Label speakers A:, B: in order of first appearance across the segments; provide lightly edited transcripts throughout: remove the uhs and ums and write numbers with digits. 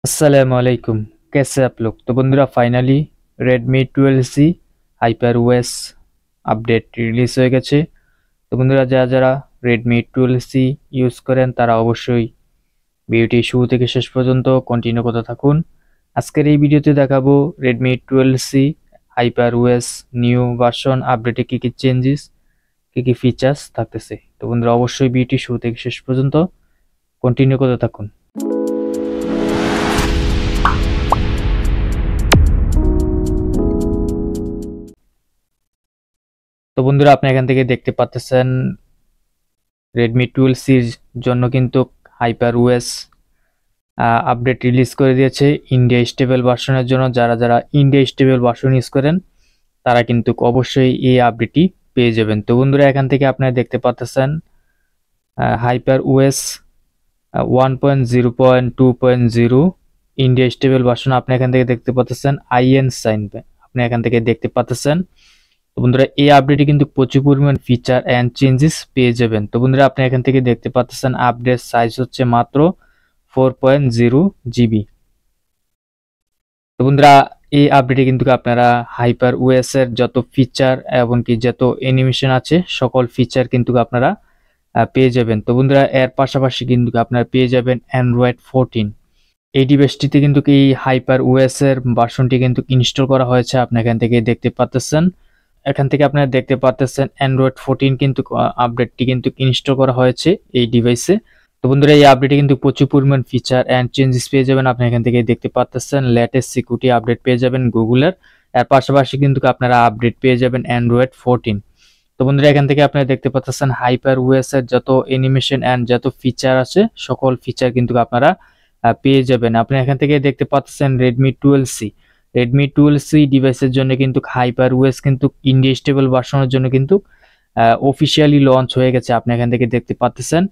A: अस्सलाम वालेकुम। कैसे आप लोग? तो बंधुरा finally Redmi 12C HyperOS update release হয়ে গেছে। তো বন্ধুরা যারা যারা Redmi 12C ইউজ করেন তারা অবশ্যই ভিডিওটি শুরু থেকে শেষ পর্যন্ত কন্টিনিউ করতে থাকুন। আজকের এই ভিডিওতে দেখাবো Redmi 12C HyperOS new version আপডেটে কি কি চেঞ্জেস, কি কি ফিচার্স থাকতেছে। তো বন্ধুরা অবশ্যই ভিডিওটি শুরু থেকে শেষ পর্যন্ত কন্টিনিউ করতে থাকুন। তো বন্ধুরা আপনি এখান থেকে দেখতে পাচ্ছেন Redmi 12C এর জন্য কিন্তু HyperOS আপডেট রিলিজ করে দিয়েছে ইন্ডিয়া স্টেবল ভার্সনের জন্য। যারা যারা ইন্ডিয়া স্টেবল ভার্সন ইউজ করেন তারা কিন্তু অবশ্যই এই আপডেটটি পেয়ে যাবেন। তো বন্ধুরা এখান থেকে আপনারা দেখতে পাচ্ছেন HyperOS 1.0.2.0 ইন্ডিয়া স্টেবল ভার্সন আপনি এখান থেকে দেখতে পাচ্ছেন IN সাইন আপনি এখান থেকে দেখতে পাচ্ছেন। তো বন্ধুরা এই আপডেটে কিন্তু প্রচুর পরিমাণ ফিচার এন্ড চেঞ্জেস পেয়ে যাবেন। তো বন্ধুরা আপনি এখান থেকে দেখতে পাচ্ছেন আপডেট সাইজ হচ্ছে মাত্র 4.0 জিবি। তো বন্ধুরা এই আপডেটে কিন্তু আপনারা HyperOS এর যত ফিচার এবং কি যত অ্যানিমেশন আছে সকল ফিচার কিন্তু আপনারা পেয়ে যাবেন। তো বন্ধুরা এর পাশাপাশি কিন্তু আপনারা পেয়ে যাবেন Android 14। এই ডিভাইসটিতে কিন্তু এই HyperOS এর ভার্সনটি কিন্তু ইনস্টল করা হয়েছে। আপনি এখান থেকে দেখতে পাচ্ছেন, এখান থেকে আপনারা দেখতে পাচ্ছেন Android 14 কিন্তু আপডেটটি কিন্তু ইনস্টল করা হয়েছে এই ডিভাইসে। তো বন্ধুরা এই আপডেটে কিন্তু প্রচুর পরিমাণ ফিচার এন্ড চেঞ্জেস পেয়ে যাবেন। আপনি এখান থেকে দেখতে পাচ্ছেন লেটেস্ট সিকিউরিটি আপডেট পেয়ে যাবেন গুগলের। এর পাশাপাশি কিন্তু আপনারা আপডেট পেয়ে যাবেন Android 14। তো বন্ধুরা এখান থেকে আপনারা দেখতে পাচ্ছেন HyperOS এর যত অ্যানিমেশন এন্ড যত ফিচার আছে সকল ফিচার কিন্তু আপনারা পেয়ে যাবেন। আপনি এখান থেকে দেখতে পাচ্ছেন Redmi 12C ডিভাইসের জন্য কিন্তু HyperOS কিন্তু ইন্ডিয়া স্টেবল ভার্সনের জন্য কিন্তু অফিসিয়ালি লঞ্চ হয়ে গেছে। আপনি এখান থেকে দেখতে পাচ্ছেন।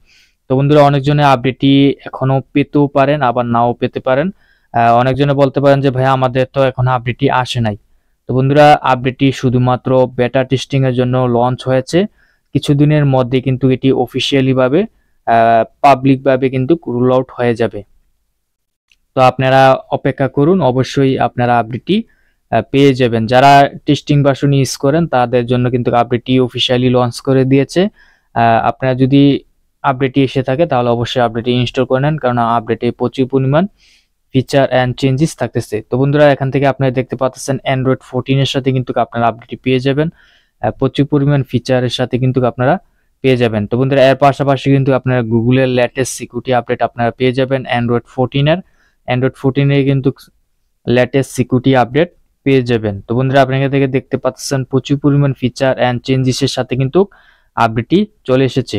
A: তো বন্ধুরা অনেকজনে আপডেটটি এখনো পেতেও পারেন আবার নাও পেতে পারেন। অনেকজনে বলতে পারেন যে ভাই আমাদের তো এখন আপডেটটি আসে নাই। তো বন্ধুরা আপডেটটি শুধুমাত্র বেটা টেস্টিং এর জন্য লঞ্চ হয়েছে। কিছুদিনের মধ্যে কিন্তু এটি অফিসিয়ালি ভাবে পাবলিক ভাবে কিন্তু রোল আউট হয়ে যাবে। তো আপনারা অপেক্ষা করুন, অবশ্যই আপনারা আপডেটটি পেয়ে যাবেন। যারা টেস্টিং ভার্সন ইউজ করেন তাদের জন্য কিন্তু আপডেটটি অফিসিয়ালি লঞ্চ করে দিয়েছে। আপনারা যদি আপডেটটি এসে থাকে তাহলে অবশ্যই আপডেটটি ইনস্টল করে নেন, কারণ আপডেটে প্রচুর পরিমাণ ফিচার এন্ড চেঞ্জেস থাকতেছে। তো বন্ধুরা এখান থেকে আপনারা দেখতে পাচ্ছেন Android 14 এর সাথে কিন্তু আপনারা আপডেটটি পেয়ে যাবেন। প্রচুর পরিমাণ ফিচারের সাথে কিন্তু আপনারা পেয়ে যাবেন। তো বন্ধুরা এর পাশাপাশি কিন্তু আপনারা গুগলের লেটেস্ট সিকিউরিটি আপডেট আপনারা পেয়ে যাবেন Android 14 এর কিন্তু লেটেস্ট সিকিউরিটি আপডেট পেয়ে যাবেন। তো বন্ধুরা আপনি এখান থেকে দেখতে পাচ্ছেন প্রচুর পরিমাণ ফিচার এন্ড চেঞ্জেসের সাথে কিন্তু আপডেটটি চলে এসেছে।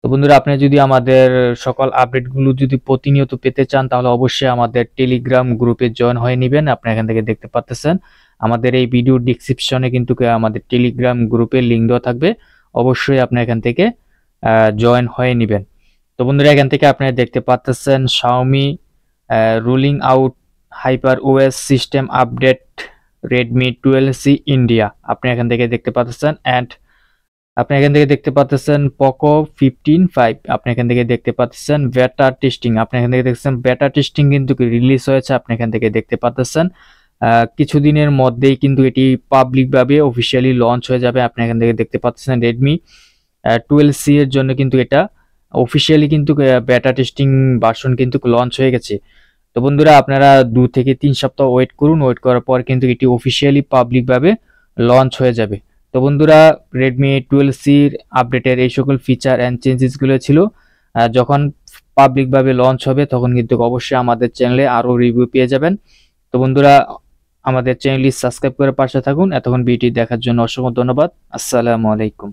A: তো বন্ধুরা আপনি যদি আমাদের সকল আপডেটগুলো যদি প্রতিনিয়ত পেতে চান তাহলে অবশ্যই আমাদের টেলিগ্রাম গ্রুপে জয়েন হয়ে নেবেন। আপনি এখান থেকে দেখতে পাচ্ছেন আমাদের এই ভিডিও ডেসক্রিপশনে কিন্তু আমাদের টেলিগ্রাম গ্রুপের লিংক দেওয়া থাকবে। অবশ্যই আপনি এখান থেকে জয়েন হয়ে নেবেন। তো বন্ধুরা এখান থেকে আপনারা দেখতে পাচ্ছেন Xiaomi rolling out HyperOS system update Redmi 12C India. আপনি এখান থেকে দেখতে পাচ্ছেন এন্ড আপনি এখান থেকে দেখতে পাচ্ছেন Poco 15 আপনি এখান থেকে দেখতে পাচ্ছেন বেটা টেস্টিং। আপনি এখান থেকে দেখছেন বেটা টেস্টিং কিন্তু রিলিজ হয়েছে। আপনি এখান থেকে দেখতে পাচ্ছেন কিছুদিনের মধ্যেই কিন্তু এটি পাবলিক ভাবে অফিসিয়ালি লঞ্চ হয়ে যাবে। আপনি এখান থেকে দেখতে পাচ্ছেন Redmi 12C এর জন্য কিন্তু এটা অফিসিয়ালি কিন্তু বেটা টেস্টিং ভার্সন কিন্তু লঞ্চ হয়ে গেছে। তো বন্ধুরা আপনারা 2 থেকে 3 সপ্তাহ ওয়েট করুন, ওয়েট করার পর কিন্তু এটি অফিসিয়ালি পাবলিক ভাবে লঞ্চ হয়ে যাবে। তো বন্ধুরা Redmi 12C এর আপডেটের এই সকল ফিচার এন্ড চেঞ্জেস গুলো ছিল। যখন পাবলিক ভাবে লঞ্চ হবে তখন কিন্তু অবশ্যই আমাদের চ্যানেলে আরো রিভিউ পেয়ে যাবেন। তো বন্ধুরা আমাদের চ্যানেলটি সাবস্ক্রাইব করে পাশে থাকুন। এতক্ষণ ভিডিওটি দেখার জন্য অসংখ্য ধন্যবাদ। আসসালামু আলাইকুম।